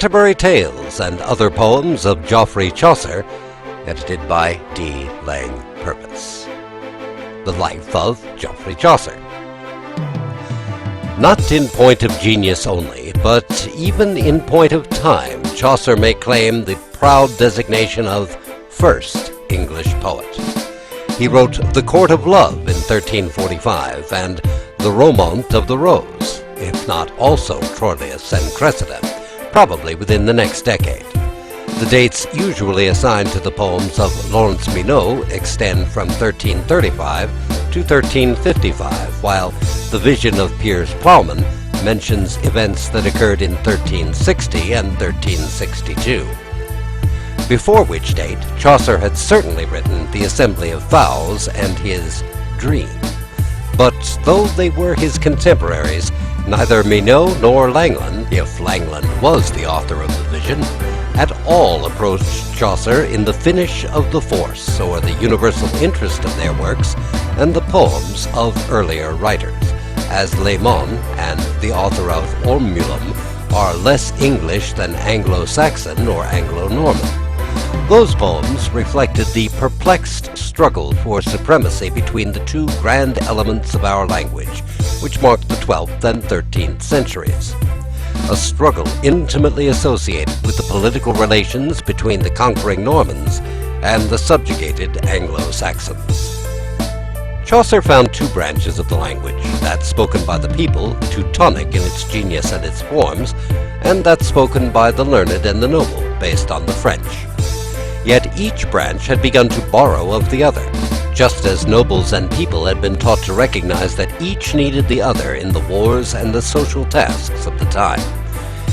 Canterbury Tales and Other Poems of Geoffrey Chaucer, edited by D. Lang Purvis. The Life of Geoffrey Chaucer. Not in point of genius only, but even in point of time, Chaucer may claim the proud designation of first English poet. He wrote The Court of Love in 1345 and The Romaunt of the Rose, if not also Troilus and Cressida, probably within the next decade. The dates usually assigned to the poems of Laurence Minot extend from 1335 to 1355, while The Vision of Piers Plowman mentions events that occurred in 1360 and 1362. Before which date, Chaucer had certainly written The Assembly of Fowls and his Dream. But though they were his contemporaries, neither Minot nor Langland, if Langland was the author of The Vision, at all approached Chaucer in the finish of the force or the universal interest of their works and the poems of earlier writers, as Laymon and the author of Ormulum are less English than Anglo-Saxon or Anglo-Norman. Those poems reflected the perplexed struggle for supremacy between the two grand elements of our language, which marked the 12th and 13th centuries. A struggle intimately associated with the political relations between the conquering Normans and the subjugated Anglo-Saxons. Chaucer found two branches of the language, that spoken by the people, Teutonic in its genius and its forms, and that spoken by the learned and the noble, based on the French. Yet each branch had begun to borrow of the other, just as nobles and people had been taught to recognize that each needed the other in the wars and the social tasks of the time.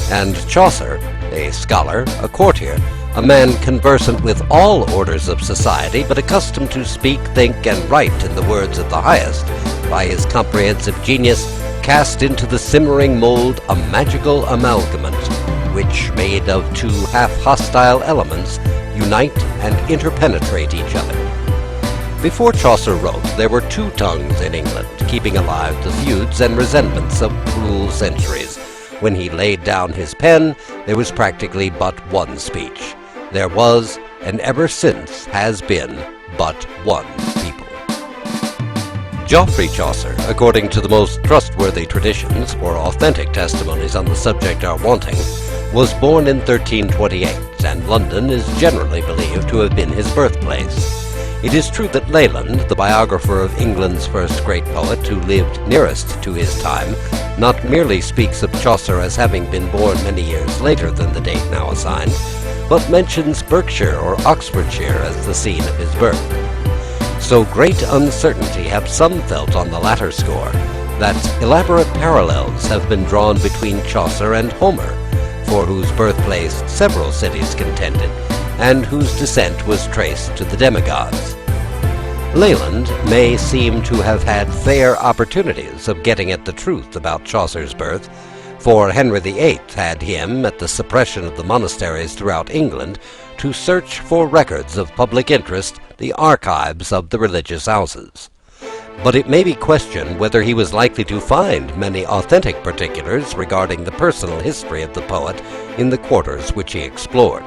And Chaucer, a scholar, a courtier, a man conversant with all orders of society, but accustomed to speak, think, and write in the words of the highest, by his comprehensive genius, cast into the simmering mold a magical amalgamate, which, made of two half-hostile elements, unite and interpenetrate each other. Before Chaucer wrote, there were two tongues in England, keeping alive the feuds and resentments of cruel centuries. When he laid down his pen, there was practically but one speech. There was, and ever since has been, but one people. Geoffrey Chaucer, according to the most trustworthy traditions, for authentic testimonies on the subject are wanting, was born in 1328, and London is generally believed to have been his birthplace. It is true that Leland, the biographer of England's first great poet who lived nearest to his time, not merely speaks of Chaucer as having been born many years later than the date now assigned, but mentions Berkshire or Oxfordshire as the scene of his birth. So great uncertainty have some felt on the latter score, that elaborate parallels have been drawn between Chaucer and Homer, for whose birthplace several cities contended, and whose descent was traced to the demigods. Leland may seem to have had fair opportunities of getting at the truth about Chaucer's birth, for Henry VIII had him, at the suppression of the monasteries throughout England, to search for records of public interest, the archives of the religious houses. But it may be questioned whether he was likely to find many authentic particulars regarding the personal history of the poet in the quarters which he explored.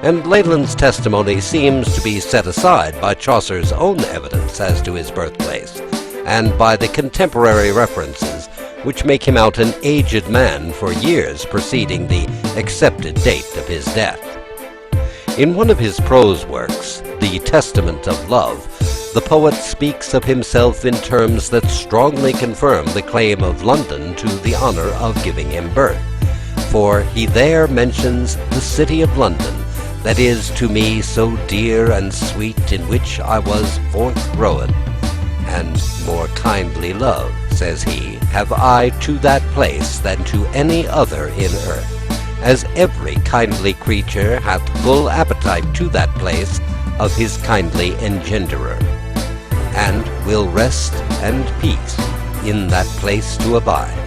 And Leland's testimony seems to be set aside by Chaucer's own evidence as to his birthplace, and by the contemporary references, which make him out an aged man for years preceding the accepted date of his death. In one of his prose works, The Testament of Love, the poet speaks of himself in terms that strongly confirm the claim of London to the honor of giving him birth. For he there mentions the city of London, that is to me so dear and sweet, in which I was forthgrown. And more kindly love, says he, have I to that place than to any other in earth, as every kindly creature hath full appetite to that place of his kindly engenderer, and will rest and peace in that place to abide.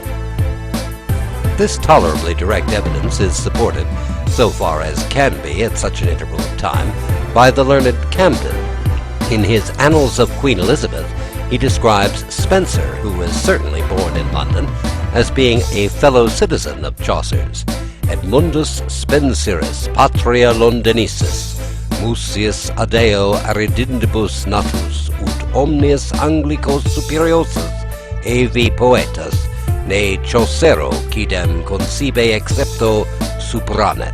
This tolerably direct evidence is supported, so far as can be at such an interval of time, by the learned Camden. In his Annals of Queen Elizabeth, he describes Spencer, who was certainly born in London, as being a fellow citizen of Chaucer's, Edmundus Spenceris patria Londinicis, Musius adeo aridindibus natus, ut omnes Anglicos superiosus, evi poetas, ne Chaucero quidem concibe excepto supranet.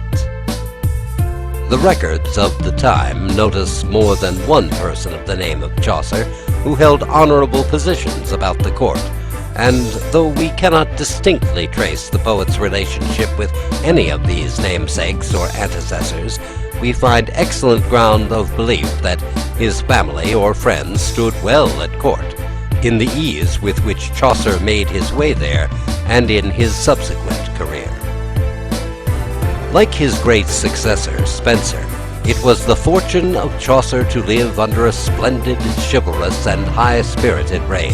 The records of the time notice more than one person of the name of Chaucer who held honorable positions about the court, and though we cannot distinctly trace the poet's relationship with any of these namesakes or antecessors, we find excellent ground of belief that his family or friends stood well at court, in the ease with which Chaucer made his way there, and in his subsequent career. Like his great successor, Spencer, it was the fortune of Chaucer to live under a splendid, chivalrous, and high-spirited reign.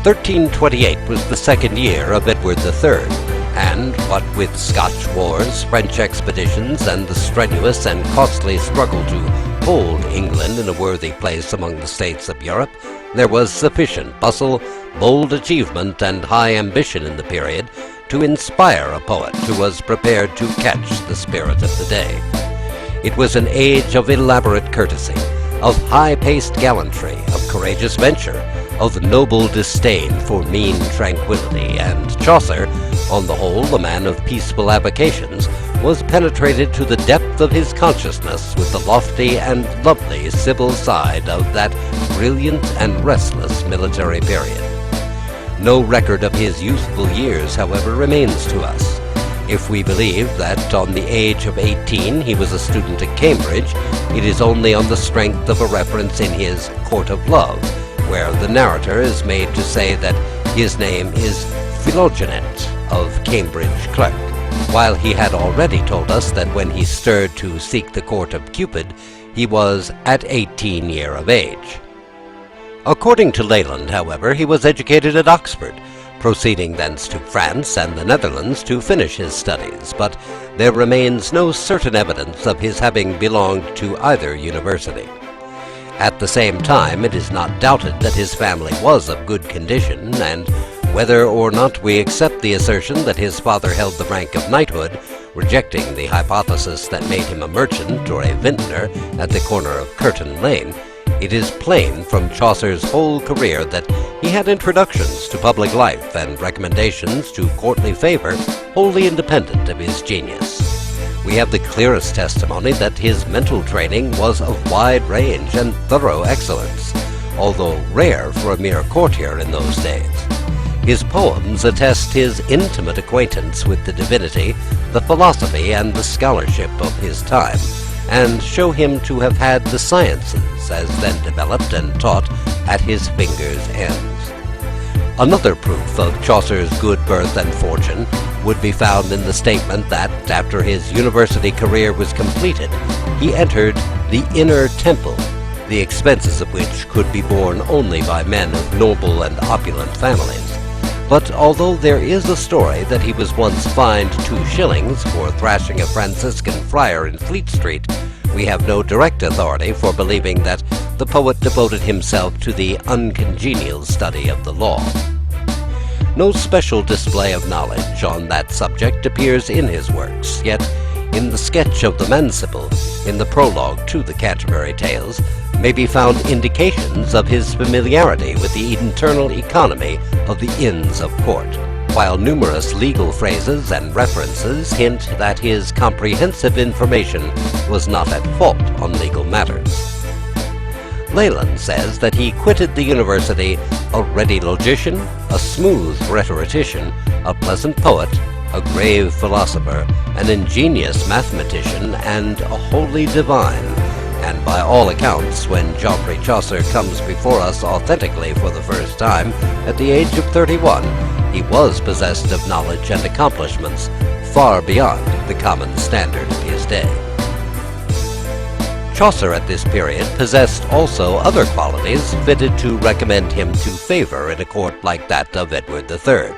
1328 was the second year of Edward III, and what with Scotch wars, French expeditions, and the strenuous and costly struggle to hold England in a worthy place among the states of Europe, there was sufficient bustle, bold achievement, and high ambition in the period to inspire a poet who was prepared to catch the spirit of the day. It was an age of elaborate courtesy, of high-paced gallantry, of courageous venture, of noble disdain for mean tranquillity, and Chaucer, on the whole a man of peaceful avocations, was penetrated to the depth of his consciousness with the lofty and lovely civil side of that brilliant and restless military period. No record of his youthful years, however, remains to us. If we believe that on the age of 18 he was a student at Cambridge, it is only on the strength of a reference in his Court of Love, where the narrator is made to say that his name is Philogenet of Cambridge Clerk, while he had already told us that when he stirred to seek the court of Cupid, he was at 18 years of age. According to Leland, however, he was educated at Oxford, proceeding thence to France and the Netherlands to finish his studies, but there remains no certain evidence of his having belonged to either university. At the same time, it is not doubted that his family was of good condition, and whether or not we accept the assertion that his father held the rank of knighthood, rejecting the hypothesis that made him a merchant or a vintner at the corner of Curtain Lane, it is plain from Chaucer's whole career that he had introductions to public life and recommendations to courtly favor wholly independent of his genius. We have the clearest testimony that his mental training was of wide range and thorough excellence, although rare for a mere courtier in those days. His poems attest his intimate acquaintance with the divinity, the philosophy, and the scholarship of his time, and show him to have had the sciences, as then developed and taught, at his fingers' ends. Another proof of Chaucer's good birth and fortune would be found in the statement that, after his university career was completed, he entered the Inner Temple, the expenses of which could be borne only by men of noble and opulent families. But although there is a story that he was once fined 2 shillings for thrashing a Franciscan friar in Fleet Street, we have no direct authority for believing that the poet devoted himself to the uncongenial study of the law. No special display of knowledge on that subject appears in his works, yet in the sketch of the Manciple, in the prologue to the Canterbury Tales, may be found indications of his familiarity with the internal economy of the Inns of Court, while numerous legal phrases and references hint that his comprehensive information was not at fault on legal matters. Leland says that he quitted the university a ready logician, a smooth rhetorician, a pleasant poet, a grave philosopher, an ingenious mathematician, and a holy divine. And by all accounts, when Geoffrey Chaucer comes before us authentically for the first time, at the age of 31, he was possessed of knowledge and accomplishments far beyond the common standard of his day. Chaucer at this period possessed also other qualities fitted to recommend him to favor in a court like that of Edward III.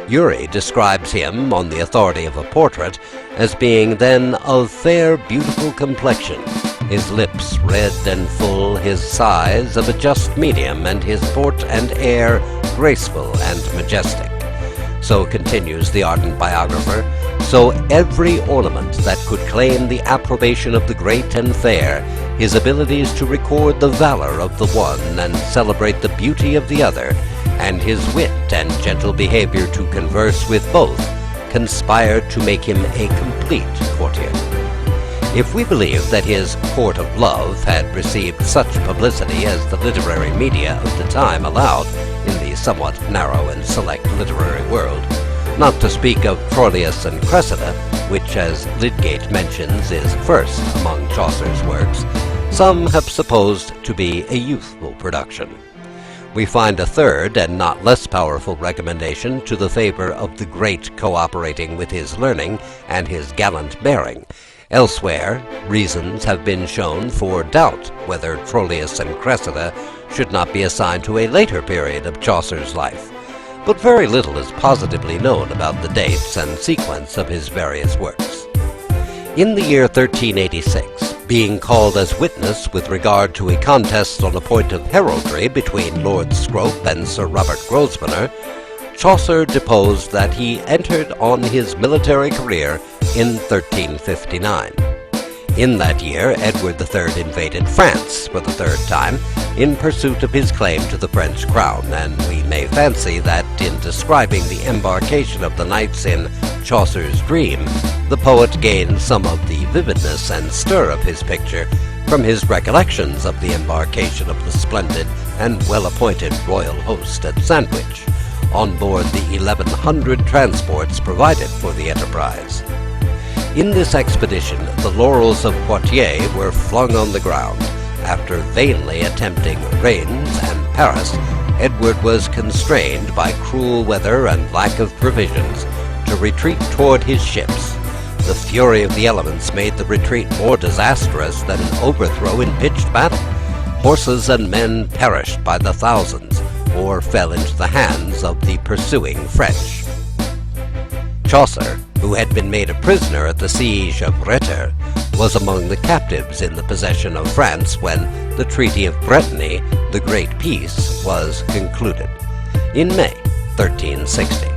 Urey describes him, on the authority of a portrait, as being then of fair, beautiful complexion, his lips red and full, his size of a just medium, and his port and air graceful and majestic. So continues the ardent biographer, So every ornament that could claim the approbation of the great and fair, his abilities to record the valor of the one and celebrate the beauty of the other, and his wit and gentle behavior to converse with both, conspired to make him a complete courtier. If we believe that his court of love had received such publicity as the literary media of the time allowed in the somewhat narrow and select literary world, not to speak of Troilus and Cressida, which, as Lydgate mentions, is first among Chaucer's works, some have supposed to be a youthful production. We find a third and not less powerful recommendation to the favor of the great cooperating with his learning and his gallant bearing. Elsewhere, reasons have been shown for doubt whether Troilus and Cressida should not be assigned to a later period of Chaucer's life, but very little is positively known about the dates and sequence of his various works. In the year 1386, being called as witness with regard to a contest on a point of heraldry between Lord Scrope and Sir Robert Grosvenor, Chaucer deposed that he entered on his military career in 1359. In that year, Edward III invaded France for the third time in pursuit of his claim to the French crown, and we may fancy that in describing the embarkation of the knights in Chaucer's Dream, the poet gained some of the vividness and stir of his picture from his recollections of the embarkation of the splendid and well-appointed royal host at Sandwich, on board the 1,100 transports provided for the enterprise. In this expedition, the laurels of Poitiers were flung on the ground. After vainly attempting Rheims and Paris, Edward was constrained by cruel weather and lack of provisions to retreat toward his ships. The fury of the elements made the retreat more disastrous than an overthrow in pitched battle. Horses and men perished by the thousands, or fell into the hands of the pursuing French. Chaucer, who had been made a prisoner at the siege of Retter, was among the captives in the possession of France when the Treaty of Brittany, the Great Peace, was concluded, in May 1360.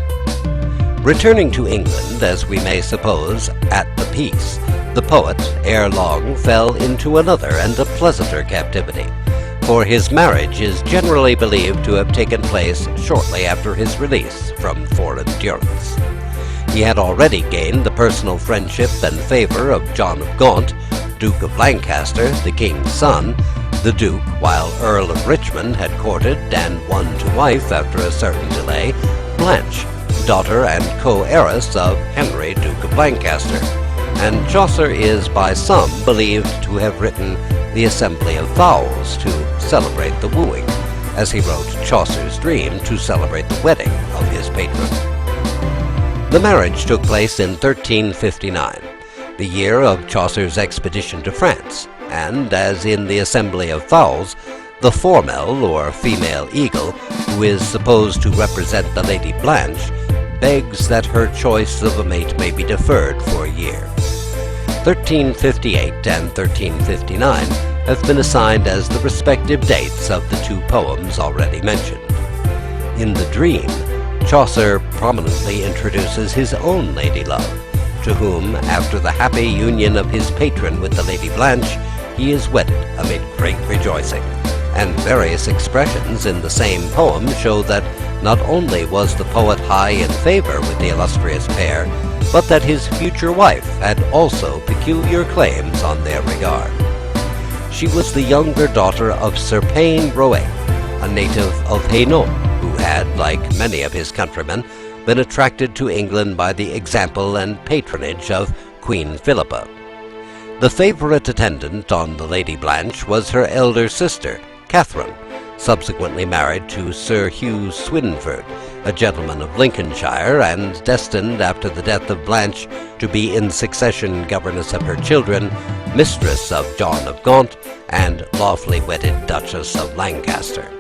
Returning to England, as we may suppose, at the peace, the poet ere long fell into another and a pleasanter captivity, for his marriage is generally believed to have taken place shortly after his release from foreign durance. He had already gained the personal friendship and favor of John of Gaunt, Duke of Lancaster, the king's son. The Duke, while Earl of Richmond, had courted and won to wife, after a certain delay, Blanche, daughter and co-heiress of Henry, Duke of Lancaster, and Chaucer is by some believed to have written the Assembly of Fowls to celebrate the wooing, as he wrote Chaucer's Dream to celebrate the wedding of his patron. The marriage took place in 1359, the year of Chaucer's expedition to France, and, as in the Assembly of Fowls, the Formel, or female eagle, who is supposed to represent the Lady Blanche, begs that her choice of a mate may be deferred for a year. 1358 and 1359 have been assigned as the respective dates of the two poems already mentioned. In the Dream, Chaucer prominently introduces his own lady love, to whom, after the happy union of his patron with the Lady Blanche, he is wedded amid great rejoicing, and various expressions in the same poem show that not only was the poet high in favor with the illustrious pair, but that his future wife had also peculiar claims on their regard. She was the younger daughter of Sir Pain Roet, a native of Hainault, who had, like many of his countrymen, been attracted to England by the example and patronage of Queen Philippa. The favorite attendant on the Lady Blanche was her elder sister, Catherine, subsequently married to Sir Hugh Swynford, a gentleman of Lincolnshire, and destined, after the death of Blanche, to be in succession governess of her children, mistress of John of Gaunt, and lawfully wedded Duchess of Lancaster.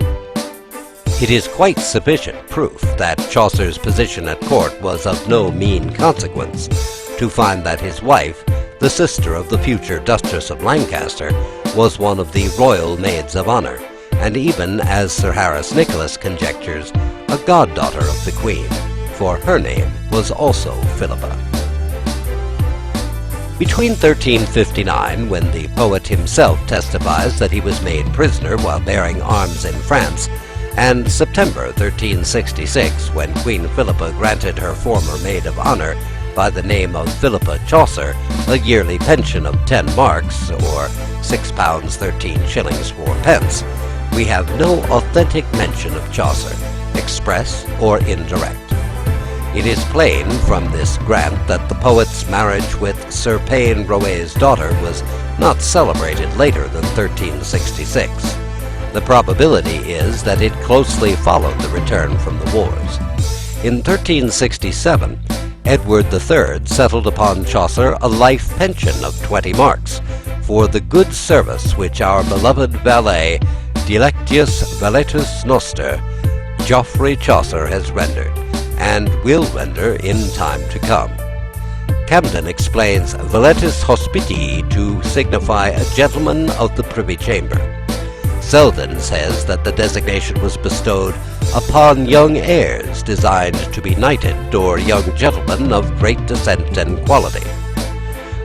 It is quite sufficient proof that Chaucer's position at court was of no mean consequence to find that his wife, the sister of the future Duchess of Lancaster, was one of the royal maids of honor, and even, as Sir Harris Nicholas conjectures, a goddaughter of the Queen, for her name was also Philippa. Between 1359, when the poet himself testifies that he was made prisoner while bearing arms in France, and September 1366, when Queen Philippa granted her former maid of honor, by the name of Philippa Chaucer, a yearly pension of 10 marks, or £6 13 shillings 4 pence, we have no authentic mention of Chaucer, express or indirect. It is plain from this grant that the poet's marriage with Sir Payne Roet's daughter was not celebrated later than 1366. The probability is that it closely followed the return from the wars. In 1367, Edward III settled upon Chaucer a life pension of 20 marks for the good service which our beloved valet, Dilectius Valetus Noster, Geoffrey Chaucer, has rendered, and will render in time to come. Camden explains Valetus Hospitii to signify a gentleman of the Privy Chamber. Selden says that the designation was bestowed upon young heirs designed to be knighted, or young gentlemen of great descent and quality.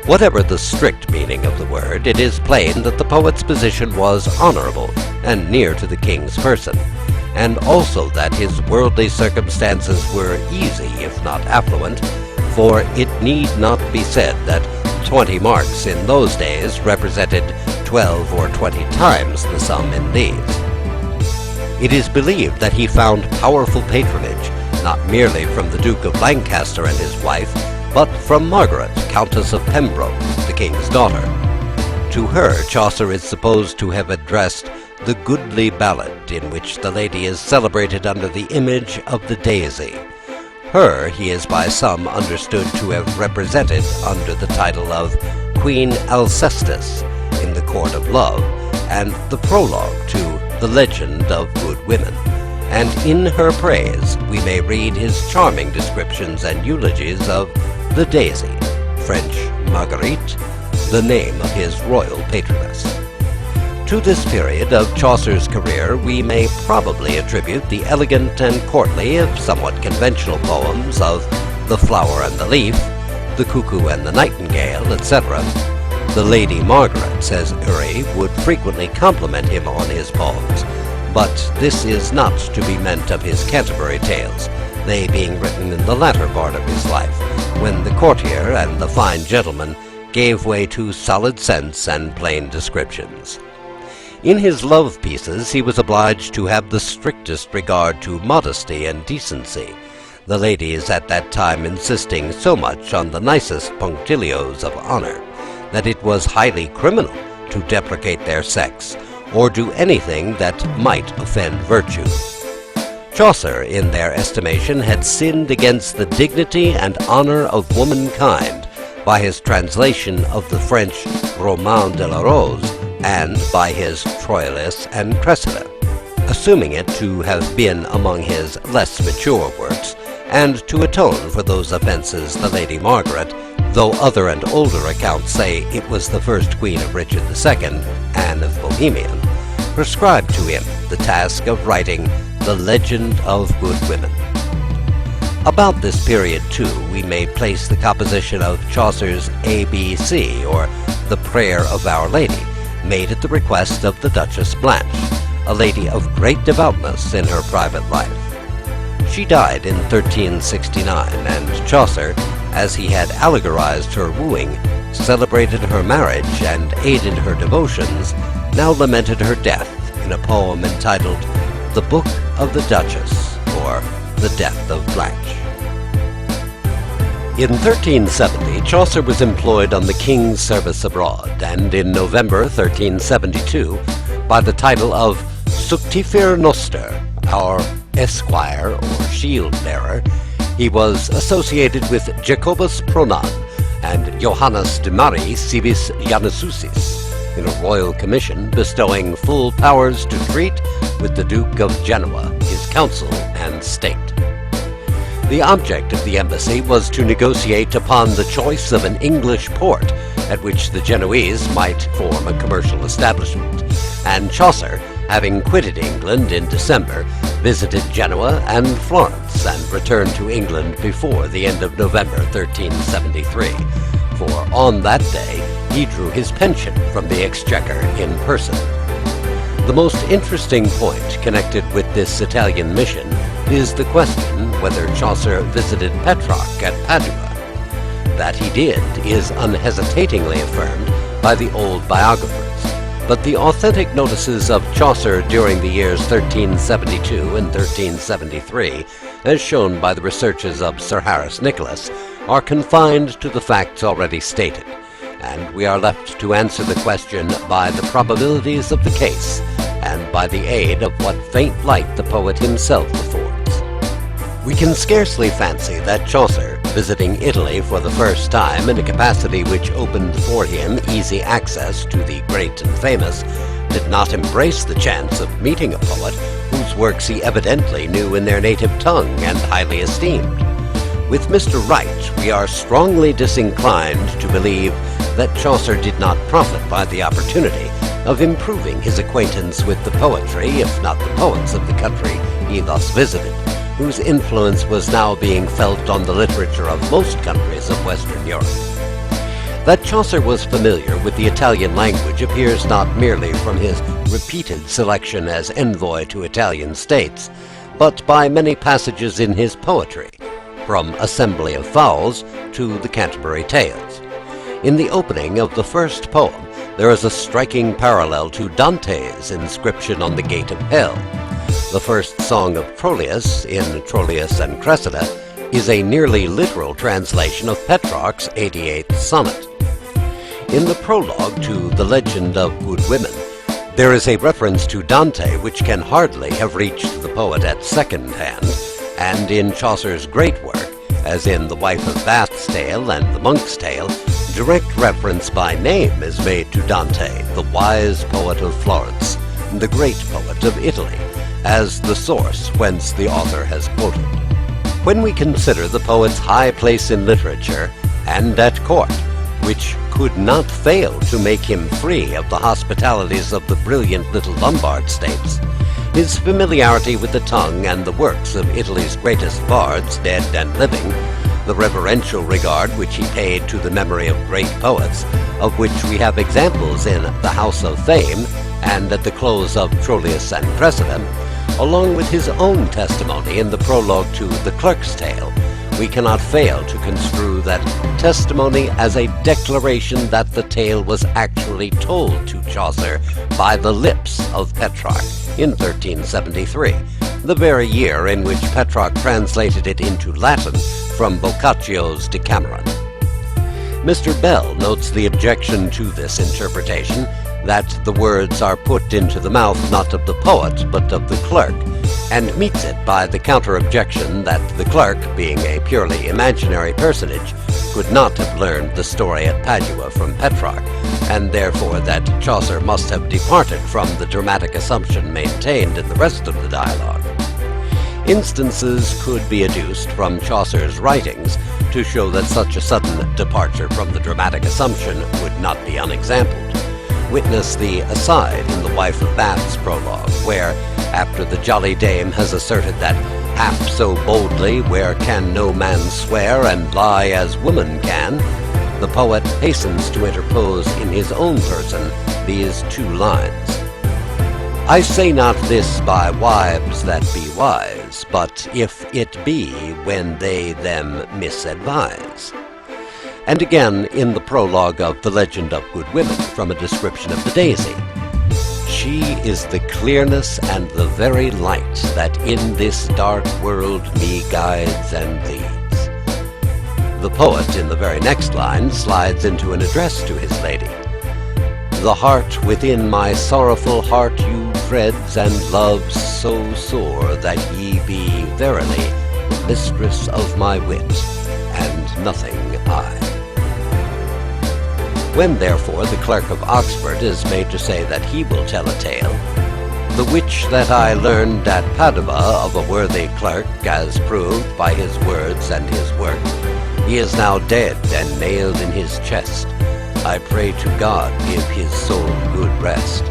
Whatever the strict meaning of the word, it is plain that the poet's position was honorable and near to the king's person, and also that his worldly circumstances were easy, if not affluent, for it need not be said that 20 marks in those days represented 12 or 20 times the sum in these. It is believed that he found powerful patronage, not merely from the Duke of Lancaster and his wife, but from Margaret, Countess of Pembroke, the king's daughter. To her, Chaucer is supposed to have addressed the goodly ballad in which the lady is celebrated under the image of the daisy. Her he is by some understood to have represented under the title of Queen Alcestis in the Court of Love, and the prologue to The Legend of Good Women, and in her praise we may read his charming descriptions and eulogies of the daisy, French Marguerite, the name of his royal patroness. To this period of Chaucer's career we may probably attribute the elegant and courtly, if somewhat conventional poems of The Flower and the Leaf, The Cuckoo and the Nightingale, etc. The Lady Margaret, says Urry, would frequently compliment him on his poems, but this is not to be meant of his Canterbury Tales, they being written in the latter part of his life, when the courtier and the fine gentleman gave way to solid sense and plain descriptions. In his love pieces he was obliged to have the strictest regard to modesty and decency, the ladies at that time insisting so much on the nicest punctilios of honor, that it was highly criminal to deprecate their sex, or do anything that might offend virtue. Chaucer, in their estimation, had sinned against the dignity and honor of womankind by his translation of the French Roman de la Rose, and by his Troilus and Cressida, assuming it to have been among his less mature works, and to atone for those offences the Lady Margaret, though other and older accounts say it was the first queen of Richard II, Anne of Bohemia, prescribed to him the task of writing The Legend of Good Women. About this period, too, we may place the composition of Chaucer's ABC, or The Prayer of Our Lady, made at the request of the Duchess Blanche, a lady of great devoutness in her private life. She died in 1369, and Chaucer, as he had allegorized her wooing, celebrated her marriage, and aided her devotions, now lamented her death in a poem entitled The Book of the Duchess, or The Death of Blanche. In 1370, Chaucer was employed on the king's service abroad, and in November 1372, by the title of Suctifer Noster, our esquire or shield-bearer, he was associated with Jacobus Pronan and Johannes de Mari Civis Janususis in a royal commission bestowing full powers to treat with the Duke of Genoa, his council and state. The object of the embassy was to negotiate upon the choice of an English port at which the Genoese might form a commercial establishment, and Chaucer, having quitted England in December, visited Genoa and Florence, and returned to England before the end of November 1373, for on that day he drew his pension from the exchequer in person. The most interesting point connected with this Italian mission is the question whether Chaucer visited Petrarch at Padua. That he did is unhesitatingly affirmed by the old biographers, but the authentic notices of Chaucer during the years 1372 and 1373, as shown by the researches of Sir Harris Nicholas, are confined to the facts already stated, and we are left to answer the question by the probabilities of the case and by the aid of what faint light the poet himself affords. We can scarcely fancy that Chaucer, visiting Italy for the first time in a capacity which opened for him easy access to the great and famous, did not embrace the chance of meeting a poet whose works he evidently knew in their native tongue and highly esteemed. With Mr. Wright, we are strongly disinclined to believe that Chaucer did not profit by the opportunity of improving his acquaintance with the poetry, if not the poets, of the country he thus visited, whose influence was now being felt on the literature of most countries of Western Europe. That Chaucer was familiar with the Italian language appears not merely from his repeated selection as envoy to Italian states, but by many passages in his poetry, from Assembly of Fowls to the Canterbury Tales. In the opening of the first poem, there is a striking parallel to Dante's inscription on the gate of hell. The first song of Troilus, in Troilus and Cressida, is a nearly literal translation of Petrarch's 88th sonnet. In the prologue to The Legend of Good Women, there is a reference to Dante which can hardly have reached the poet at second hand, and in Chaucer's great work, as in The Wife of Bath's Tale and The Monk's Tale, direct reference by name is made to Dante, the wise poet of Florence, the great poet of Italy, as the source whence the author has quoted. When we consider the poet's high place in literature and at court, which could not fail to make him free of the hospitalities of the brilliant little Lombard states, his familiarity with the tongue and the works of Italy's greatest bards, dead and living, the reverential regard which he paid to the memory of great poets, of which we have examples in The House of Fame and at the close of Troilus and Cressida, along with his own testimony in the prologue to The Clerk's Tale, we cannot fail to construe that testimony as a declaration that the tale was actually told to Chaucer by the lips of Petrarch in 1373, the very year in which Petrarch translated it into Latin from Boccaccio's Decameron. Mr. Bell notes the objection to this interpretation, that the words are put into the mouth not of the poet but of the clerk, and meets it by the counter-objection that the clerk, being a purely imaginary personage, could not have learned the story at Padua from Petrarch, and therefore that Chaucer must have departed from the dramatic assumption maintained in the rest of the dialogue. Instances could be adduced from Chaucer's writings to show that such a sudden departure from the dramatic assumption would not be unexampled. Witness the aside in The Wife of Bath's prologue, where, after the jolly dame has asserted that half so boldly where can no man swear and lie as woman can, the poet hastens to interpose in his own person these two lines: I say not this by wives that be wise, but if it be when they them misadvise. And again in the prologue of The Legend of Good Women, from a description of the daisy: She is the clearness and the very light that in this dark world me guides and leads. The poet, in the very next line, slides into an address to his lady: The heart within my sorrowful heart you dreads and loves so sore that ye be verily mistress of my wit, and nothing I. When, therefore, the Clerk of Oxford is made to say that he will tell a tale, the which that I learned at Padua of a worthy clerk, as proved by his words and his work, he is now dead and nailed in his chest. I pray to God give his soul good rest.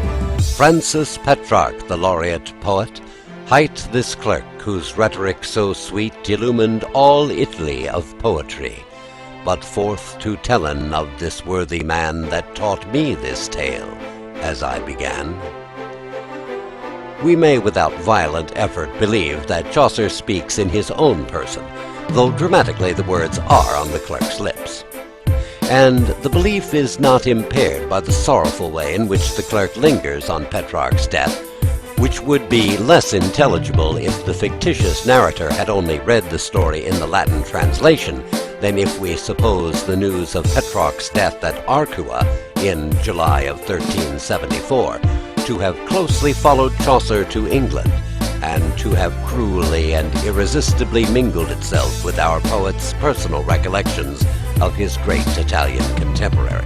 Francis Petrarch, the laureate poet, hight this clerk whose rhetoric so sweet illumined all Italy of poetry. but forth to tellen of this worthy man that taught me this tale, as I began. We may without violent effort believe that Chaucer speaks in his own person, though dramatically the words are on the clerk's lips. And the belief is not impaired by the sorrowful way in which the clerk lingers on Petrarch's death, which would be less intelligible if the fictitious narrator had only read the story in the Latin translation than if we suppose the news of Petrarch's death at Arqua in July of 1374 to have closely followed Chaucer to England, and to have cruelly and irresistibly mingled itself with our poet's personal recollections of his great Italian contemporary.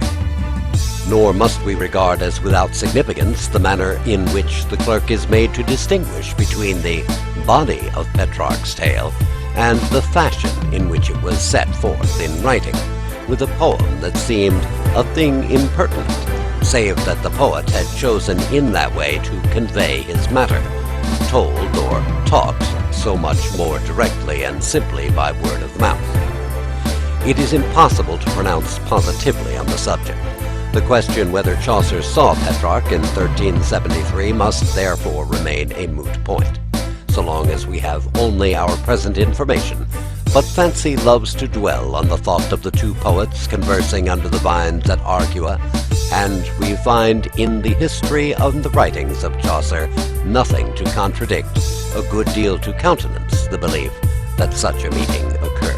Nor must we regard as without significance the manner in which the clerk is made to distinguish between the body of Petrarch's tale and the fashion in which it was set forth in writing, with a poem that seemed a thing impertinent, save that the poet had chosen in that way to convey his matter, told or taught so much more directly and simply by word of mouth. It is impossible to pronounce positively on the subject. The question whether Chaucer saw Petrarch in 1373 must therefore remain a moot point, so long as we have only our present information. But fancy loves to dwell on the thought of the two poets conversing under the vines at Arqua, and we find in the history of the writings of Chaucer nothing to contradict, a good deal to countenance the belief that such a meeting occurred.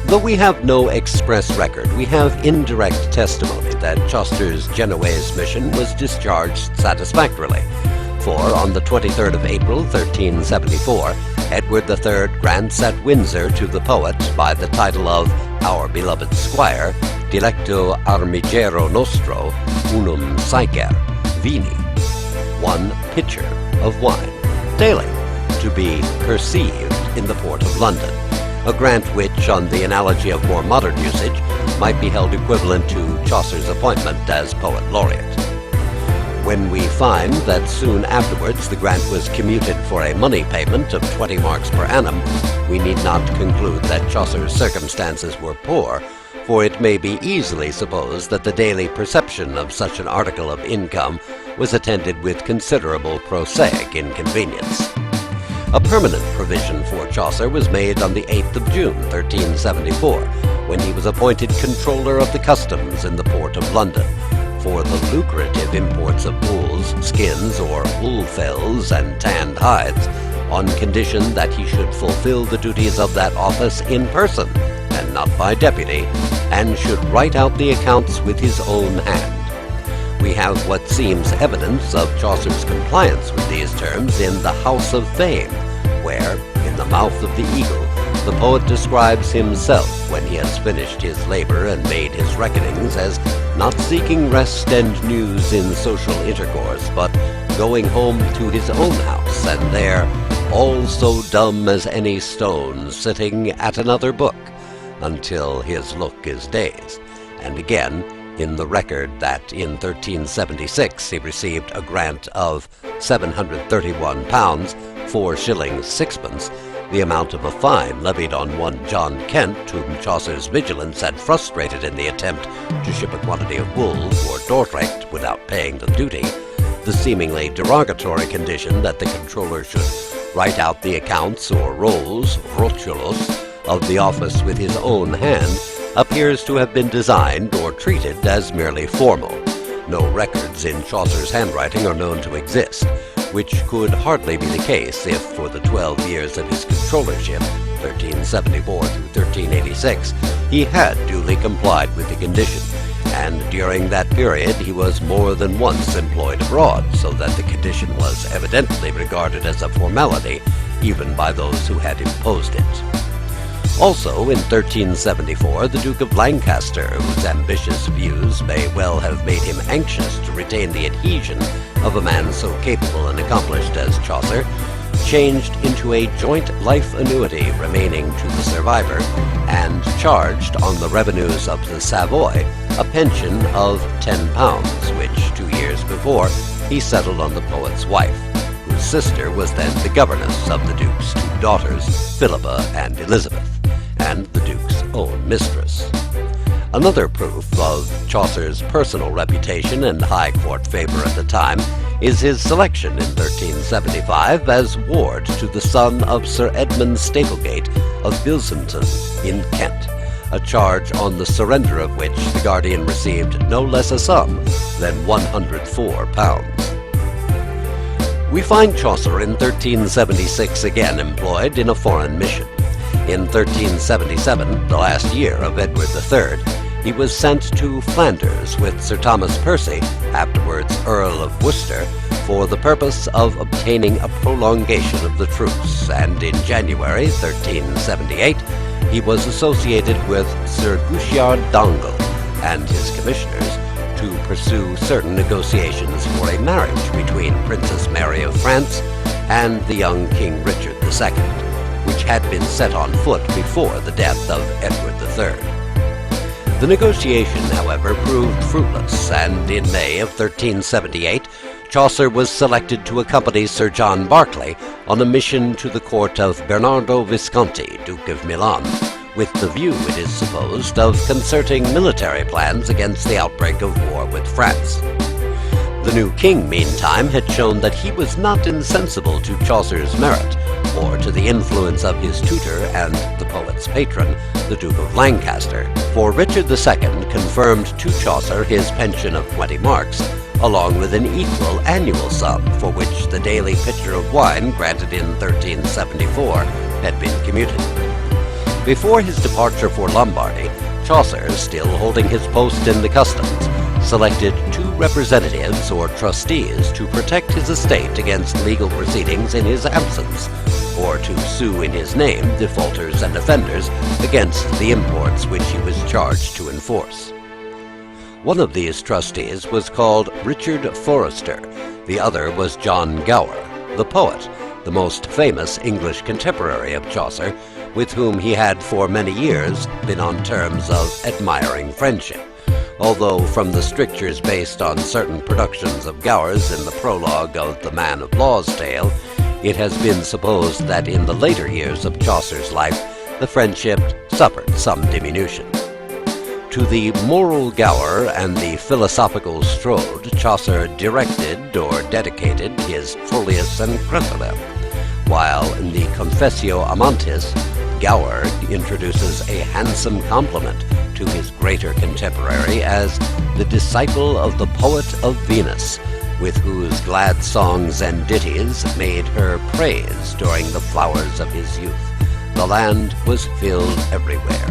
Though we have no express record, we have indirect testimony that Chaucer's Genoese mission was discharged satisfactorily, for on the 23rd of April, 1374, Edward III grants at Windsor to the poet, by the title of Our Beloved Squire, Dilecto Armigero Nostro, unum saecer, vini, 1 pitcher of wine, daily, to be perceived in the port of London, a grant which, on the analogy of more modern usage, might be held equivalent to Chaucer's appointment as poet laureate. When we find that soon afterwards the grant was commuted for a money payment of 20 marks per annum, we need not conclude that Chaucer's circumstances were poor, for it may be easily supposed that the daily perception of such an article of income was attended with considerable prosaic inconvenience. A permanent provision for Chaucer was made on the 8th of June, 1374, when he was appointed Controller of the Customs in the port of London, for the lucrative imports of bulls, skins, or wool fells and tanned hides, on condition that he should fulfill the duties of that office in person, and not by deputy, and should write out the accounts with his own hand. We have what seems evidence of Chaucer's compliance with these terms in the House of Fame, where, in the mouth of the eagle, the poet describes himself, when he has finished his labor and made his reckonings, as not seeking rest and news in social intercourse, but going home to his own house, and there, all so dumb as any stone, sitting at another book, until his look is dazed. And again, in the record that in 1376 he received a grant of £731, 4 shillings 6pence, the amount of a fine levied on one John Kent, whom Chaucer's vigilance had frustrated in the attempt to ship a quantity of wool for Dordrecht without paying the duty, the seemingly derogatory condition that the controller should write out the accounts or rolls, rotulos, of the office with his own hand, appears to have been designed or treated as merely formal. No records in Chaucer's handwriting are known to exist, which could hardly be the case if, for the 12 years of his controllership, 1374 through 1386, he had duly complied with the condition, and during that period he was more than once employed abroad, so that the condition was evidently regarded as a formality even by those who had imposed it. Also, in 1374, the Duke of Lancaster, whose ambitious views may well have made him anxious to retain the adhesion of a man so capable and accomplished as Chaucer, changed into a joint life annuity remaining to the survivor, and charged on the revenues of the Savoy a pension of £10, which 2 years before he settled on the poet's wife, whose sister was then the governess of the Duke's 2 daughters, Philippa and Elizabeth, and the Duke's own mistress. Another proof of Chaucer's personal reputation and high court favor at the time is his selection in 1375 as ward to the son of Sir Edmund Staplegate of Bilsington in Kent, a charge on the surrender of which the guardian received no less a sum than £104. We find Chaucer in 1376 again employed in a foreign mission. In 1377, the last year of Edward III, he was sent to Flanders with Sir Thomas Percy, afterwards Earl of Worcester, for the purpose of obtaining a prolongation of the truce, and in January 1378 he was associated with Sir Guichard d'Angle and his commissioners to pursue certain negotiations for a marriage between Princess Mary of France and the young King Richard II, which had been set on foot before the death of Edward III. The negotiation, however, proved fruitless, and in May of 1378, Chaucer was selected to accompany Sir John Berkeley on a mission to the court of Bernardo Visconti, Duke of Milan, with the view, it is supposed, of concerting military plans against the outbreak of war with France. The new king, meantime, had shown that he was not insensible to Chaucer's merit, or to the influence of his tutor and the poet's patron, the Duke of Lancaster, for Richard II confirmed to Chaucer his pension of 20 marks, along with an equal annual sum for which the daily pitcher of wine granted in 1374 had been commuted. Before his departure for Lombardy, Chaucer, still holding his post in the customs, selected 2 representatives or trustees to protect his estate against legal proceedings in his absence, or to sue in his name defaulters and offenders against the imports which he was charged to enforce. One of these trustees was called Richard Forester, the other was John Gower, the poet, the most famous English contemporary of Chaucer, with whom he had for many years been on terms of admiring friendship, although from the strictures based on certain productions of Gower's in the prologue of The Man of Law's Tale, it has been supposed that in the later years of Chaucer's life the friendship suffered some diminution. To the moral Gower and the philosophical Strode, Chaucer directed or dedicated his Folius and Cressida, while in the Confessio Amantis, Gower introduces a handsome compliment to his greater contemporary as the disciple of the poet of Venus, with whose glad songs and ditties made her praise during the flowers of his youth. The land was filled everywhere.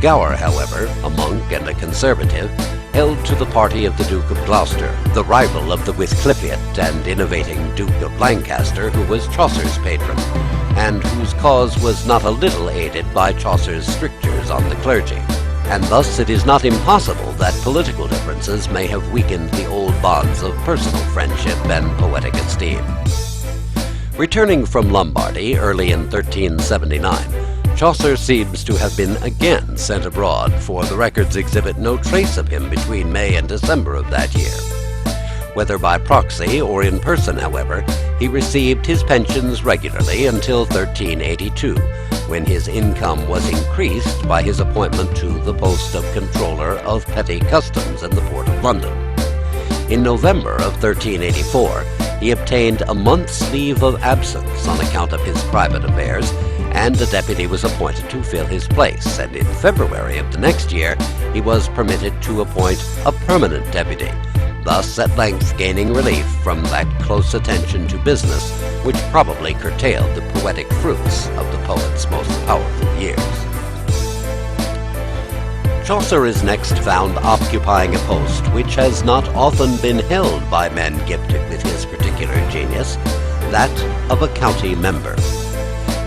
Gower, however, a monk and a conservative, held to the party of the Duke of Gloucester, the rival of the Withcliffiate and innovating Duke of Lancaster, who was Chaucer's patron, and whose cause was not a little aided by Chaucer's strictures on the clergy. And thus it is not impossible that political differences may have weakened the old bonds of personal friendship and poetic esteem. Returning from Lombardy early in 1379, Chaucer seems to have been again sent abroad, for the records exhibit no trace of him between May and December of that year. Whether by proxy or in person, however, he received his pensions regularly until 1382, when his income was increased by his appointment to the post of Controller of Petty Customs in the Port of London. In November of 1384, he obtained a month's leave of absence on account of his private affairs, and a deputy was appointed to fill his place, and in February of the next year he was permitted to appoint a permanent deputy, thus at length gaining relief from that close attention to business which probably curtailed the poetic fruits of the poet's most powerful years. Chaucer is next found occupying a post which has not often been held by men gifted with his particular genius, that of a county member.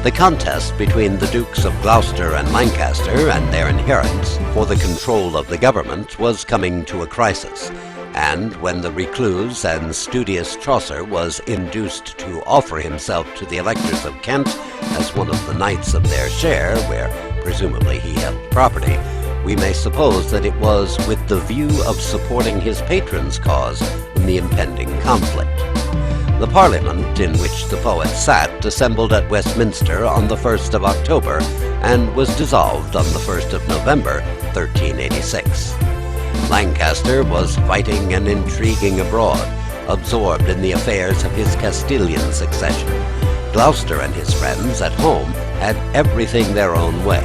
The contest between the Dukes of Gloucester and Lancaster and their adherents for the control of the government was coming to a crisis, and when the recluse and studious Chaucer was induced to offer himself to the electors of Kent as one of the knights of their share, where presumably he held property, we may suppose that it was with the view of supporting his patron's cause in the impending conflict. The Parliament in which the poet sat assembled at Westminster on the 1st of October and was dissolved on the 1st of November, 1386. Lancaster was fighting and intriguing abroad, absorbed in the affairs of his Castilian succession. Gloucester and his friends at home had everything their own way.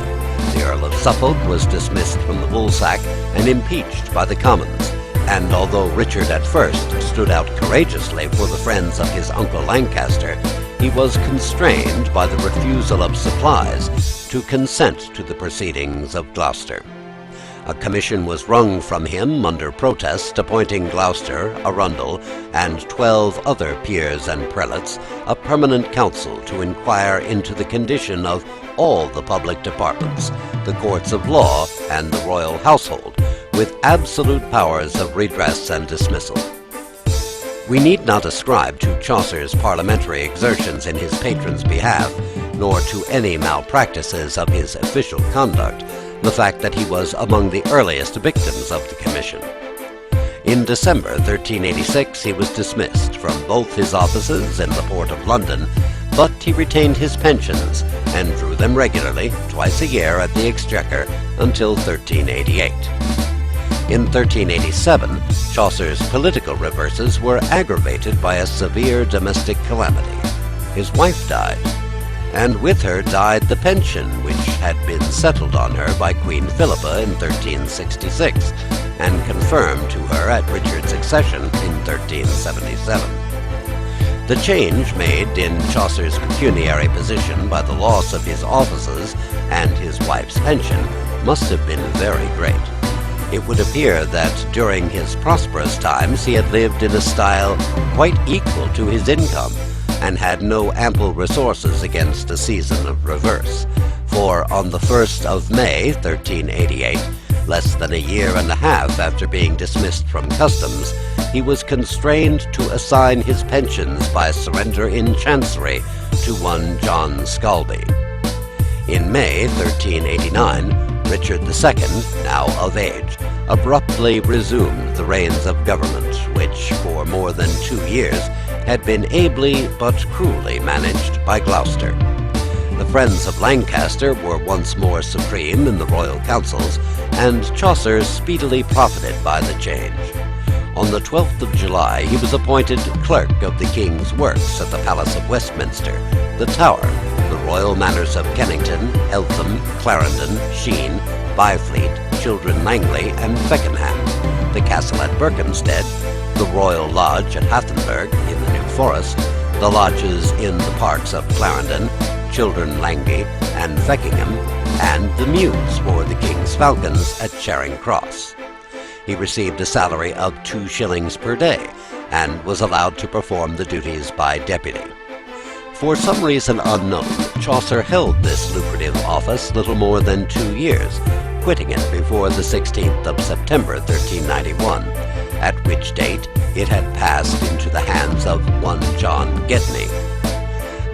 The Earl of Suffolk was dismissed from the Woolsack and impeached by the Commons, and although Richard at first stood out courageously for the friends of his uncle Lancaster, he was constrained by the refusal of supplies to consent to the proceedings of Gloucester. A commission was wrung from him under protest, appointing Gloucester, Arundel, and 12 other peers and prelates a permanent council to inquire into the condition of all the public departments, the courts of law, and the royal household, with absolute powers of redress and dismissal. We need not ascribe to Chaucer's parliamentary exertions in his patron's behalf, nor to any malpractices of his official conduct, the fact that he was among the earliest victims of the commission. In December 1386 he was dismissed from both his offices in the port of London, but he retained his pensions and drew them regularly, twice a year at the Exchequer, until 1388. In 1387, Chaucer's political reverses were aggravated by a severe domestic calamity. His wife died, and with her died the pension which had been settled on her by Queen Philippa in 1366, and confirmed to her at Richard's accession in 1377. The change made in Chaucer's pecuniary position by the loss of his offices and his wife's pension must have been very great. It would appear that during his prosperous times he had lived in a style quite equal to his income, and had no ample resources against a season of reverse. For on the 1st of May, 1388, less than a year and a half after being dismissed from customs, he was constrained to assign his pensions by surrender in chancery to one John Scalby. In May 1389, Richard II, now of age, abruptly resumed the reins of government, which for more than 2 years had been ably but cruelly managed by Gloucester. The friends of Lancaster were once more supreme in the royal councils, and Chaucer speedily profited by the change. On the 12th of July he was appointed Clerk of the King's Works at the Palace of Westminster, the Tower, the royal manors of Kennington, Eltham, Clarendon, Sheen, Byfleet, Children Langley, and Feckenham, the castle at Berkhamsted, the Royal Lodge at Hathenberg in the New Forest, the lodges in the parks of Clarendon, Children Langley, and Feckenham, and the mews for the King's Falcons at Charing Cross. He received a salary of 2 shillings per day, and was allowed to perform the duties by deputy. For some reason unknown, Chaucer held this lucrative office little more than 2 years, quitting it before the 16th of September 1391, at which date it had passed into the hands of one John Gedney.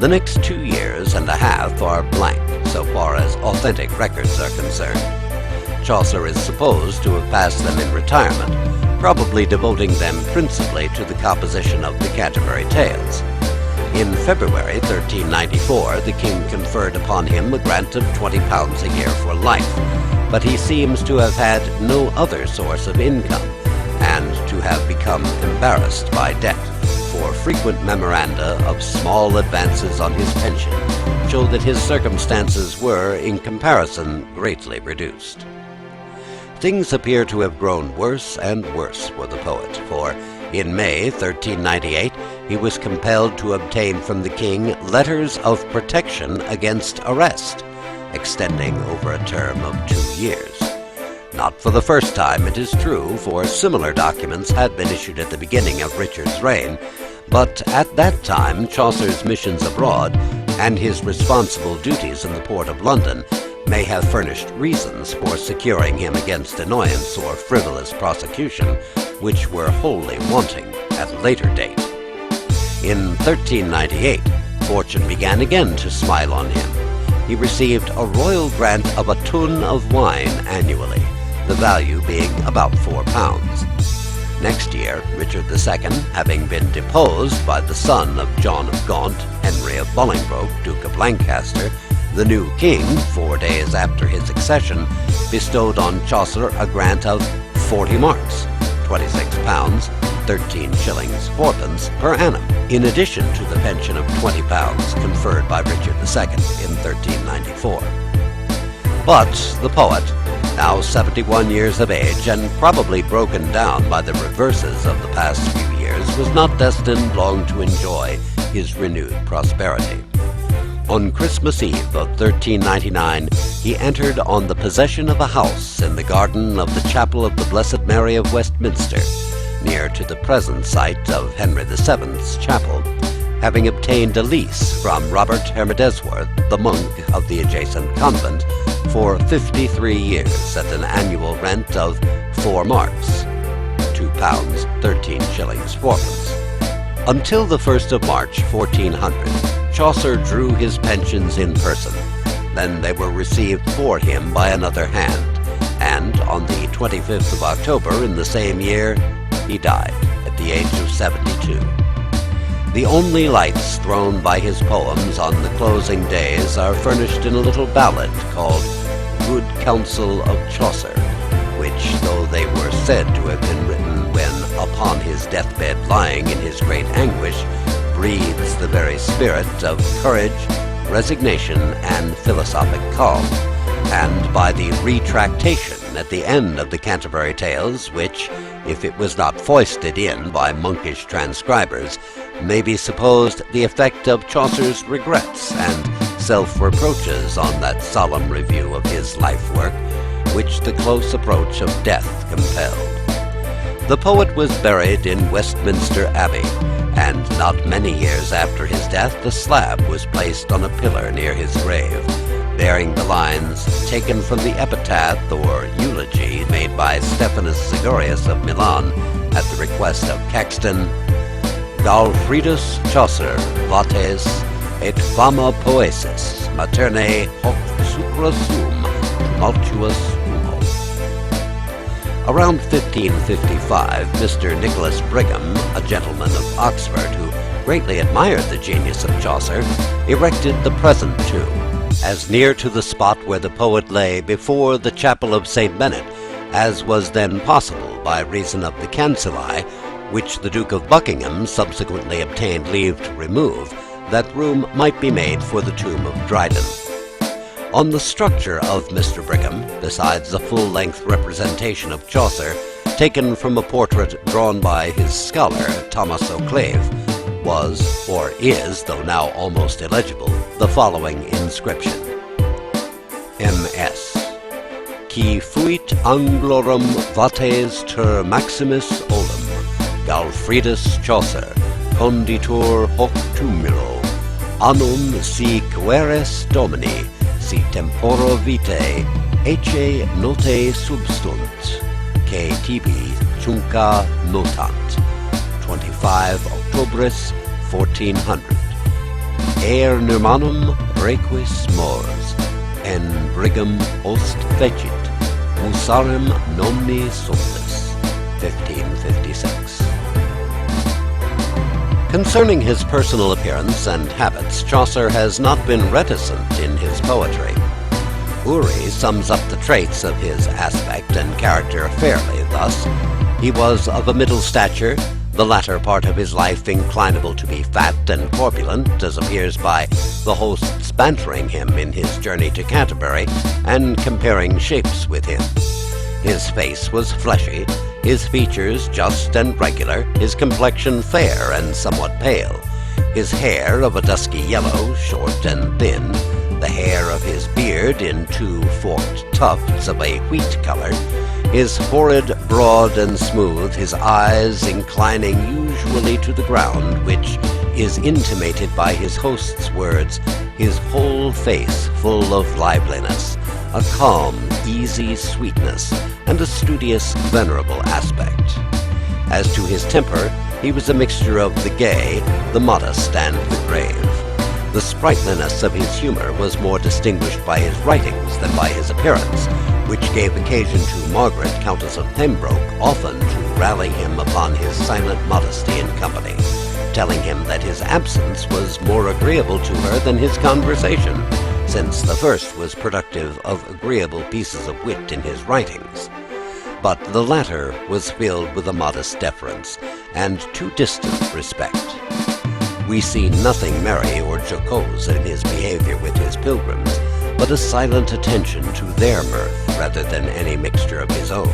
The next 2 years and a half are blank so far as authentic records are concerned. Chaucer is supposed to have passed them in retirement, probably devoting them principally to the composition of the Canterbury Tales. In February 1394, the king conferred upon him a grant of £20 a year for life, but he seems to have had no other source of income, and to have become embarrassed by debt, for frequent memoranda of small advances on his pension show that his circumstances were, in comparison, greatly reduced. Things appear to have grown worse and worse for the poet, for in May 1398 he was compelled to obtain from the king letters of protection against arrest, extending over a term of 2 years. Not for the first time, it is true, for similar documents had been issued at the beginning of Richard's reign, but at that time Chaucer's missions abroad and his responsible duties in the port of London may have furnished reasons for securing him against annoyance or frivolous prosecution, which were wholly wanting at a later date. In 1398, fortune began again to smile on him. He received a royal grant of a tun of wine annually, the value being about £4. Next year, Richard II, having been deposed by the son of John of Gaunt, Henry of Bolingbroke, Duke of Lancaster, the new king, 4 days after his accession, bestowed on Chaucer a grant of 40 marks, £26, 13 shillings 4pence per annum, in addition to the pension of £20 conferred by Richard II in 1394. But the poet, now 71 years of age and probably broken down by the reverses of the past few years, was not destined long to enjoy his renewed prosperity. On Christmas Eve of 1399, he entered on the possession of a house in the garden of the Chapel of the Blessed Mary of Westminster, near to the present site of Henry VII's chapel, having obtained a lease from Robert Hermodesworth, the monk of the adjacent convent, for 53 years at an annual rent of 4 marks, £2, 13 shillings 4pence. Until the 1st of March, 1400, Chaucer drew his pensions in person. Then they were received for him by another hand, and on the 25th of October in the same year, he died at the age of 72. The only lights thrown by his poems on the closing days are furnished in a little ballad called Good Counsel of Chaucer, which, though they were said to have been written when upon his deathbed lying in his great anguish, breathes the very spirit of courage, resignation, and philosophic calm, and by the retractation at the end of the Canterbury Tales, which, if it was not foisted in by monkish transcribers, may be supposed the effect of Chaucer's regrets and self-reproaches on that solemn review of his life-work, which the close approach of death compelled. The poet was buried in Westminster Abbey, and not many years after his death the slab was placed on a pillar near his grave, bearing the lines taken from the epitaph or eulogy made by Stephanus Sigorius of Milan at the request of Caxton: Galfridus Chaucer, vates, et fama poesis, materne hoc sucra sum tumultuous humo. Around 1555, Mr. Nicholas Brigham, a gentleman of Oxford who greatly admired the genius of Chaucer, erected the present tomb, as near to the spot where the poet lay before the chapel of St. Bennet as was then possible by reason of the cancelli, which the Duke of Buckingham subsequently obtained leave to remove, that room might be made for the tomb of Dryden. On the structure of Mr. Brigham, besides a full-length representation of Chaucer, taken from a portrait drawn by his scholar, Thomas O'Cleve, was, or is, though now almost illegible, the following inscription: M.S. Qui fuit anglorum vates ter maximis olum, Galfridus Chaucer, conditor hoc tumulo, annum si queres domini, si temporo vitae, ecce notae substunt, que tibi tunca notant. 25 Octobris 1400. Aer Nirmanum requis mors, en Brigham ost fecit, musarem nomni soltis. 1556. Concerning his personal appearance and habits, Chaucer has not been reticent in his poetry. Uri sums up the traits of his aspect and character fairly thus: he was of a middle stature, the latter part of his life inclinable to be fat and corpulent, as appears by the host's bantering him in his journey to Canterbury, and comparing shapes with him. His face was fleshy, his features just and regular, his complexion fair and somewhat pale, his hair of a dusky yellow, short and thin, the hair of his beard in 2 forked tufts of a wheat color, his forehead broad and smooth, his eyes inclining usually to the ground, which is intimated by his host's words, his whole face full of liveliness, a calm, easy sweetness, and a studious, venerable aspect. As to his temper, he was a mixture of the gay, the modest, and the grave. The sprightliness of his humor was more distinguished by his writings than by his appearance, which gave occasion to Margaret, Countess of Pembroke, often to rally him upon his silent modesty in company, telling him that his absence was more agreeable to her than his conversation, since the first was productive of agreeable pieces of wit in his writings. But the latter was filled with a modest deference, and too distant respect. We see nothing merry or jocose in his behavior with his pilgrims, but a silent attention to their mirth rather than any mixture of his own.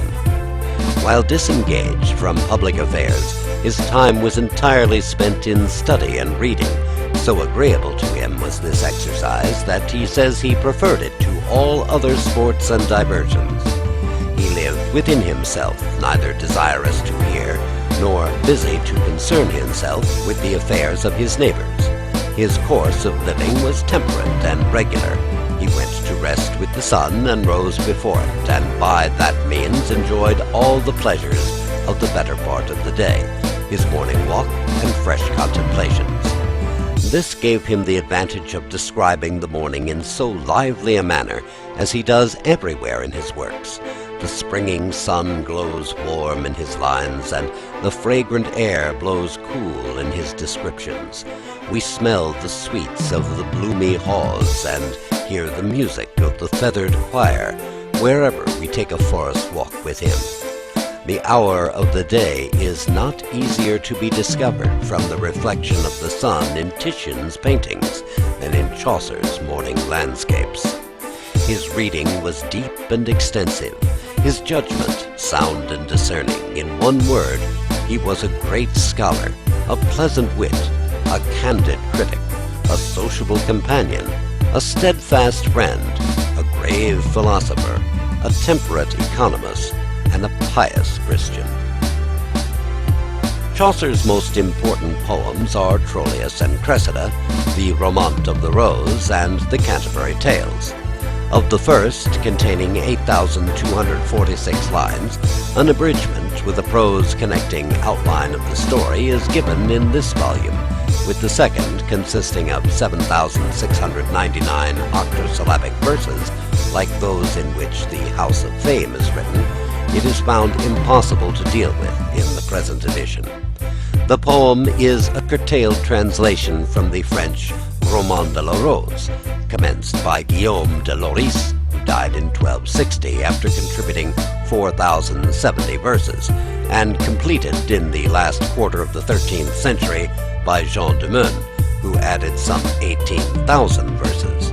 While disengaged from public affairs, his time was entirely spent in study and reading. So agreeable to him was this exercise that he says he preferred it to all other sports and diversions. He lived within himself, neither desirous to hear nor busy to concern himself with the affairs of his neighbors. His course of living was temperate and regular. He went to rest with the sun and rose before it, and by that means enjoyed all the pleasures of the better part of the day, his morning walk and fresh contemplations. This gave him the advantage of describing the morning in so lively a manner as he does everywhere in his works. The springing sun glows warm in his lines, and the fragrant air blows cool in his descriptions. We smell the sweets of the bloomy haws, and hear the music of the feathered choir, wherever we take a forest walk with him. The hour of the day is not easier to be discovered from the reflection of the sun in Titian's paintings than in Chaucer's morning landscapes. His reading was deep and extensive, his judgment sound and discerning. In one word, he was a great scholar, a pleasant wit, a candid critic, a sociable companion, a steadfast friend, a grave philosopher, a temperate economist, and a pious Christian. Chaucer's most important poems are Troilus and Cressida, the Romaunt of the Rose, and the Canterbury Tales. Of the first, containing 8,246 lines, an abridgment with a prose connecting outline of the story is given in this volume, with the second consisting of 7,699 octosyllabic verses, like those in which the House of Fame is written. It is found impossible to deal with in the present edition. The poem is a curtailed translation from the French Roman de la Rose, commenced by Guillaume de Loris, who died in 1260 after contributing 4,070 verses, and completed in the last quarter of the 13th century by Jean de Meun, who added some 18,000 verses.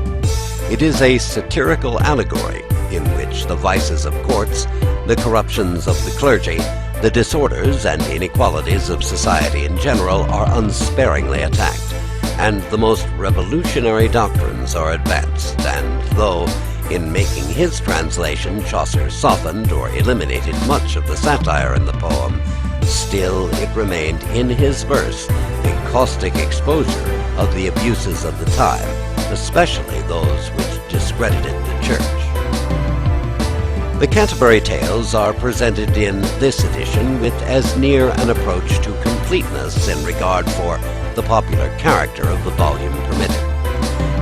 It is a satirical allegory in which the vices of courts, the corruptions of the clergy, the disorders and inequalities of society in general are unsparingly attacked, and the most revolutionary doctrines are advanced, and though in making his translation Chaucer softened or eliminated much of the satire in the poem, still it remained in his verse a caustic exposure of the abuses of the time, especially those which discredited the Church. The Canterbury Tales are presented in this edition with as near an approach to completeness in regard for the popular character of the volume permitted.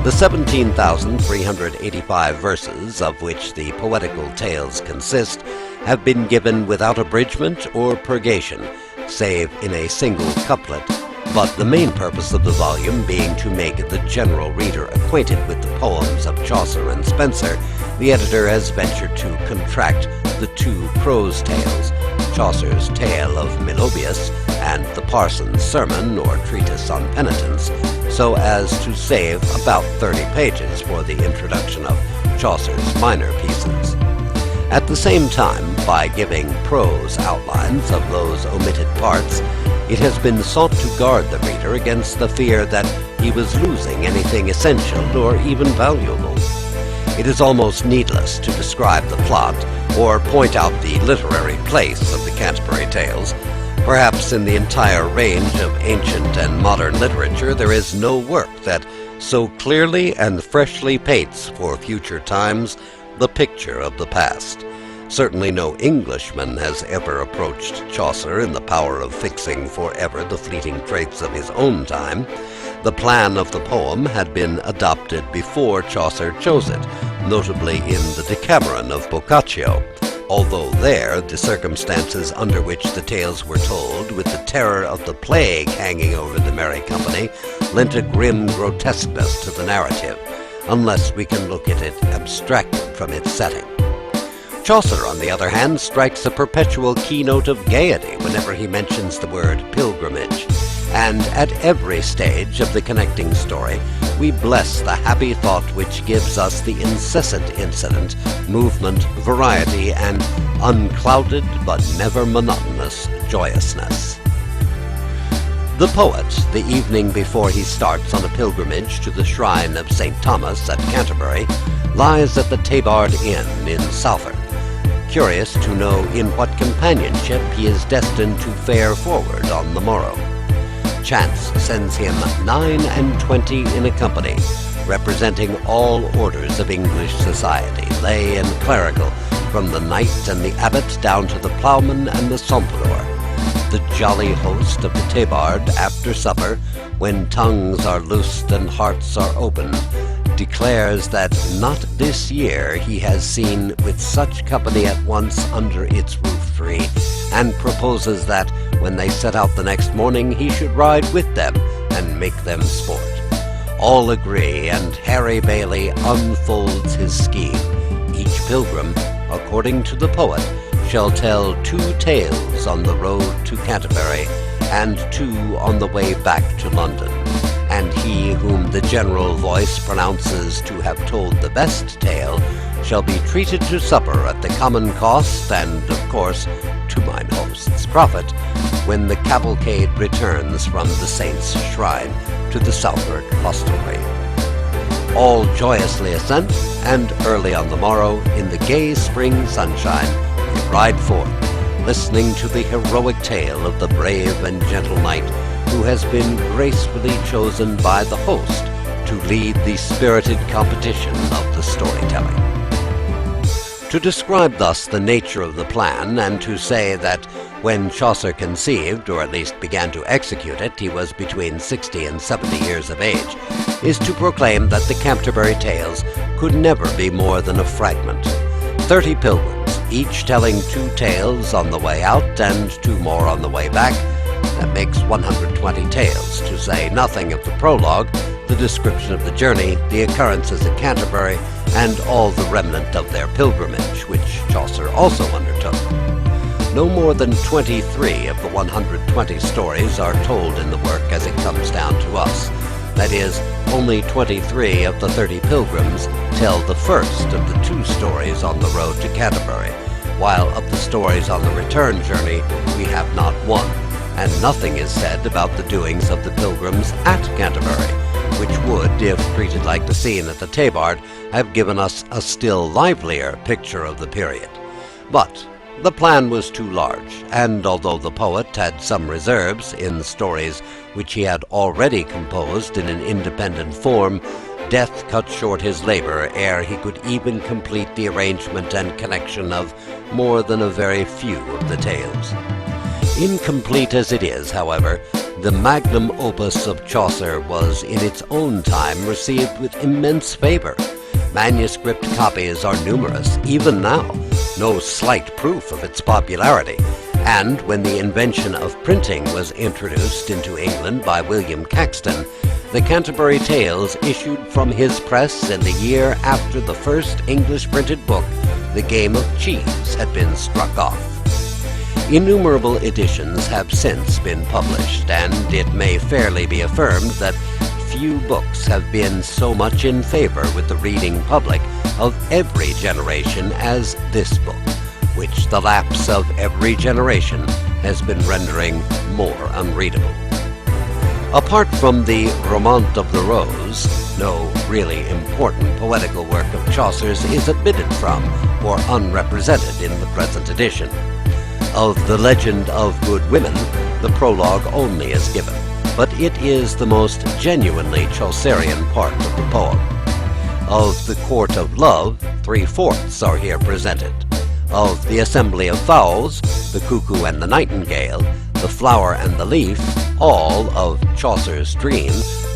The 17,385 verses of which the poetical tales consist have been given without abridgment or purgation, save in a single couplet, but the main purpose of the volume being to make the general reader acquainted with the poems of Chaucer and Spenser, the editor has ventured to contract the two prose tales, Chaucer's Tale of Melobius and the Parson's Sermon or Treatise on Penitence, so as to save about 30 pages for the introduction of Chaucer's minor pieces. At the same time, by giving prose outlines of those omitted parts, it has been sought to guard the reader against the fear that he was losing anything essential or even valuable. It is almost needless to describe the plot or point out the literary place of the Canterbury Tales. Perhaps in the entire range of ancient and modern literature there is no work that so clearly and freshly paints for future times the picture of the past. Certainly no Englishman has ever approached Chaucer in the power of fixing forever the fleeting traits of his own time. The plan of the poem had been adopted before Chaucer chose it, notably in the Decameron of Boccaccio. Although there, the circumstances under which the tales were told, with the terror of the plague hanging over the merry company, lent a grim grotesqueness to the narrative, unless we can look at it abstracted from its setting. Chaucer, on the other hand, strikes a perpetual keynote of gaiety whenever he mentions the word pilgrimage, and at every stage of the connecting story, we bless the happy thought which gives us the incessant incident, movement, variety, and unclouded but never monotonous joyousness. The poet, the evening before he starts on a pilgrimage to the shrine of St. Thomas at Canterbury, lies at the Tabard Inn in Southwark, curious to know in what companionship he is destined to fare forward on the morrow. Chance sends him 29 in a company, representing all orders of English society, lay and clerical, from the knight and the abbot down to the ploughman and the sompnour. The jolly host of the Tabard, after supper, when tongues are loosed and hearts are opened, declares that not this year he has seen with such company at once under its roof tree, and proposes that, when they set out the next morning, he should ride with them and make them sport. All agree, and Harry Bailey unfolds his scheme. Each pilgrim, according to the poet, shall tell 2 tales on the road to Canterbury, and 2 on the way back to London. And he whom the general voice pronounces to have told the best tale shall be treated to supper at the common cost, and, of course, to mine host's profit, when the cavalcade returns from the saint's shrine to the Southwark hostelry. All joyously assent, and early on the morrow, in the gay spring sunshine, we ride forth, listening to the heroic tale of the brave and gentle knight who has been gracefully chosen by the host to lead the spirited competition of the storytelling. To describe thus the nature of the plan, and to say that when Chaucer conceived, or at least began to execute it, he was between 60 and 70 years of age, is to proclaim that the Canterbury Tales could never be more than a fragment. 30 pilgrims, each telling 2 tales on the way out and 2 more on the way back. That makes 120 tales, to say nothing of the prologue, the description of the journey, the occurrences at Canterbury, and all the remnant of their pilgrimage, which Chaucer also undertook. No more than 23 of the 120 stories are told in the work as it comes down to us. That is, only 23 of the 30 pilgrims tell the first of the 2 stories on the road to Canterbury, while of the stories on the return journey we have not one, and nothing is said about the doings of the pilgrims at Canterbury, which would, if treated like the scene at the Tabard, have given us a still livelier picture of the period. But the plan was too large, and although the poet had some reserves in the stories which he had already composed in an independent form, death cut short his labor ere he could even complete the arrangement and connection of more than a very few of the tales. Incomplete as it is, however, the magnum opus of Chaucer was in its own time received with immense favor. Manuscript copies are numerous, even now, no slight proof of its popularity, and when the invention of printing was introduced into England by William Caxton, the Canterbury Tales issued from his press in the year after the first English printed book, The Game of Cheese, had been struck off. Innumerable editions have since been published, and it may fairly be affirmed that few books have been so much in favor with the reading public of every generation as this book, which the lapse of every generation has been rendering more unreadable. Apart from the Romaunt of the Rose, no really important poetical work of Chaucer's is omitted from or unrepresented in the present edition. Of the Legend of Good Women, the prologue only is given, but it is the most genuinely Chaucerian part of the poem. Of the Court of Love, 3/4 are here presented. Of the Assembly of Fowls, the Cuckoo and the Nightingale, the Flower and the Leaf, all of Chaucer's Dream,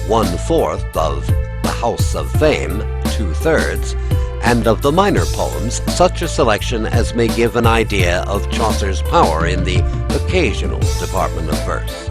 1/4 of the House of Fame, 2/3, and of the minor poems, such a selection as may give an idea of Chaucer's power in the occasional department of verse.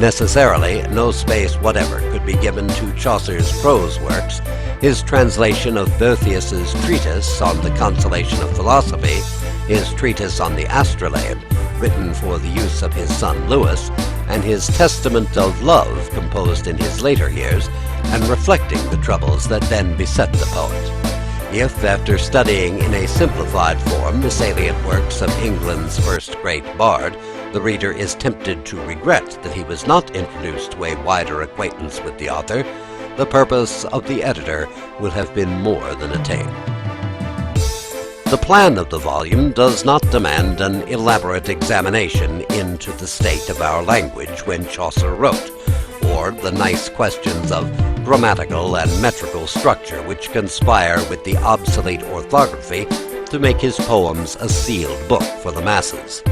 Necessarily, no space whatever could be given to Chaucer's prose works. His translation of Boethius's treatise on the consolation of philosophy, his treatise on the astrolabe, written for the use of his son Lewis, and his testament of love, composed in his later years, and reflecting the troubles that then beset the poet. If, after studying in a simplified form the salient works of England's first great bard, the reader is tempted to regret that he was not introduced to a wider acquaintance with the author, the purpose of the editor will have been more than attained. The plan of the volume does not demand an elaborate examination into the state of our language when Chaucer wrote, or the nice questions of grammatical and metrical structure which conspire with the obsolete orthography to make his poems a sealed book for the masses.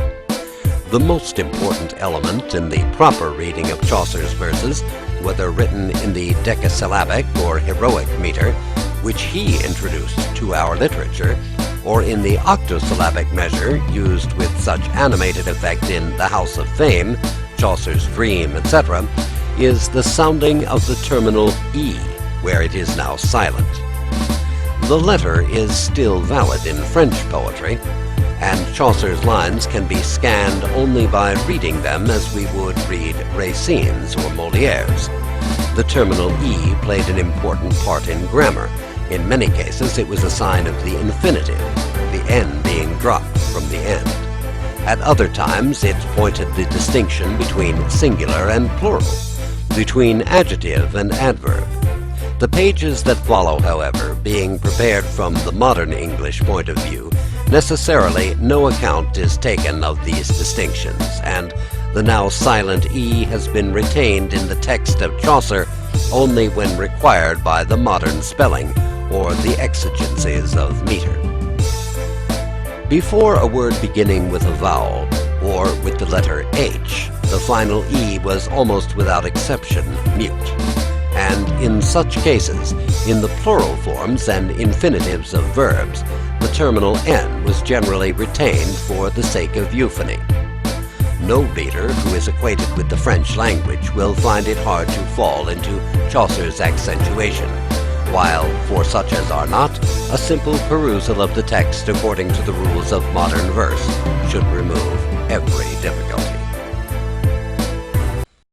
The most important element in the proper reading of Chaucer's verses, whether written in the decasyllabic or heroic meter, which he introduced to our literature, or in the octosyllabic measure used with such animated effect in The House of Fame, Chaucer's Dream, etc., is the sounding of the terminal E, where it is now silent. The letter is still valid in French poetry, and Chaucer's lines can be scanned only by reading them as we would read Racine's or Molière's. The terminal E played an important part in grammar. In many cases, it was a sign of the infinitive, the N being dropped from the end. At other times, it pointed the distinction between singular and plural, between adjective and adverb. The pages that follow, however, being prepared from the modern English point of view, necessarily no account is taken of these distinctions, and the now silent E has been retained in the text of Chaucer only when required by the modern spelling or the exigencies of meter. Before a word beginning with a vowel, or with the letter H, the final E was almost without exception mute, and in such cases, in the plural forms and infinitives of verbs, the terminal N was generally retained for the sake of euphony. No reader who is acquainted with the French language will find it hard to fall into Chaucer's accentuation, while, for such as are not, a simple perusal of the text according to the rules of modern verse should remove every difficulty.